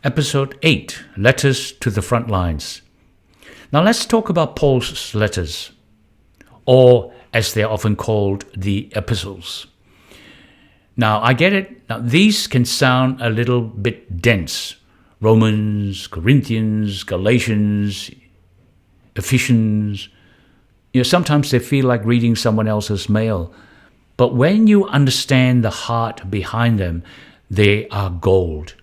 Episode 8, Letters to the Front Lines. Now let's talk about Paul's letters, or as they're often called, the epistles. Now I get it. Now these can sound a little bit dense. Romans, Corinthians, Galatians, Ephesians. Sometimes they feel like reading someone else's mail. But when you understand the heart behind them, they are gold.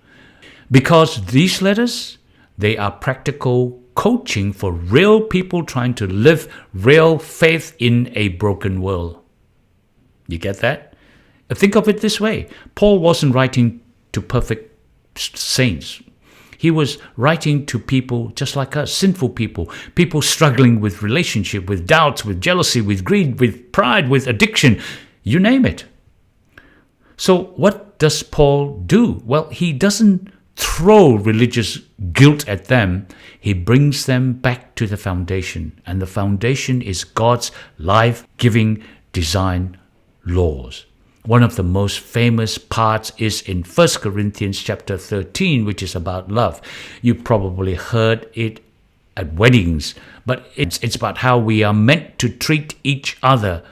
Because these letters, they are practical coaching for real people trying to live real faith in a broken world. You get that? Think of it this way. Paul wasn't writing to perfect saints. He was writing to people just like us, sinful people struggling with relationship, with doubts, with jealousy, with greed, with pride, with addiction, you name it. So what does Paul do? Well, he doesn't throw religious guilt at them. He brings them back to the foundation. And the foundation is God's life-giving design laws. One of the most famous parts is in 1 Corinthians chapter 13, which is about love. You probably heard it at weddings, but it's about how we are meant to treat each other.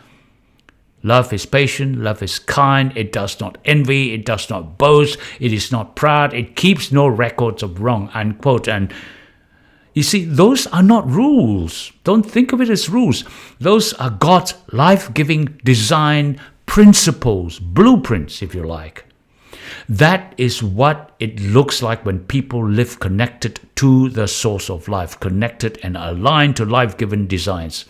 Love is patient, love is kind, it does not envy, it does not boast, it is not proud, it keeps no records of wrong, unquote. And you see, those are not rules. Don't think of it as rules. Those are God's life-giving design principles, blueprints, if you like. That is what it looks like when people live connected to the source of life, connected and aligned to life-given designs.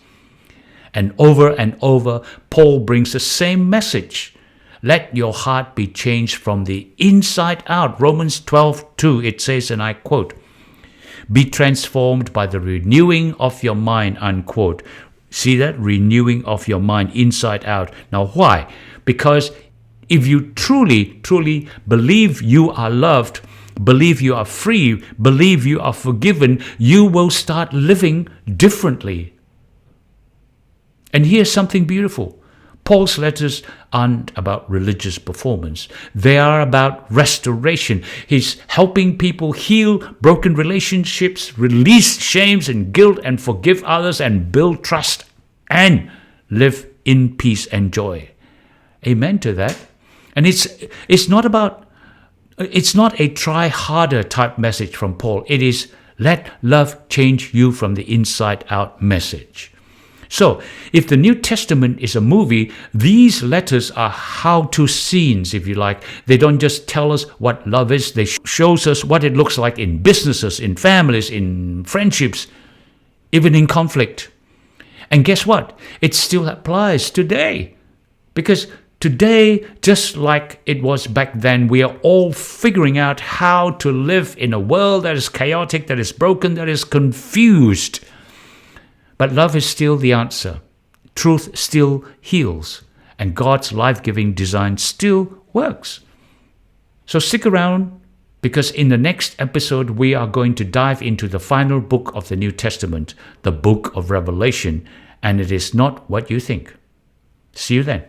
And over, Paul brings the same message. Let your heart be changed from the inside out. Romans 12:2, it says, and I quote, be transformed by the renewing of your mind, unquote. See that? Renewing of your mind inside out. Now why? Because if you truly, truly believe you are loved, believe you are free, believe you are forgiven, you will start living differently. And here's something beautiful. Paul's letters aren't about religious performance. They are about restoration. He's helping people heal broken relationships, release shames and guilt, and forgive others, and build trust, and live in peace and joy. Amen to that. And it's not a try harder type message from Paul. It is let love change you from the inside out message. So, if the New Testament is a movie, these letters are how-to scenes, if you like. They don't just tell us what love is, they shows us what it looks like in businesses, in families, in friendships, even in conflict. And guess what? It still applies today. Because today, just like it was back then, we are all figuring out how to live in a world that is chaotic, that is broken, that is confused. But love is still the answer. Truth still heals. And God's life-giving design still works. So stick around, because in the next episode, we are going to dive into the final book of the New Testament, the book of Revelation. And it is not what you think. See you then.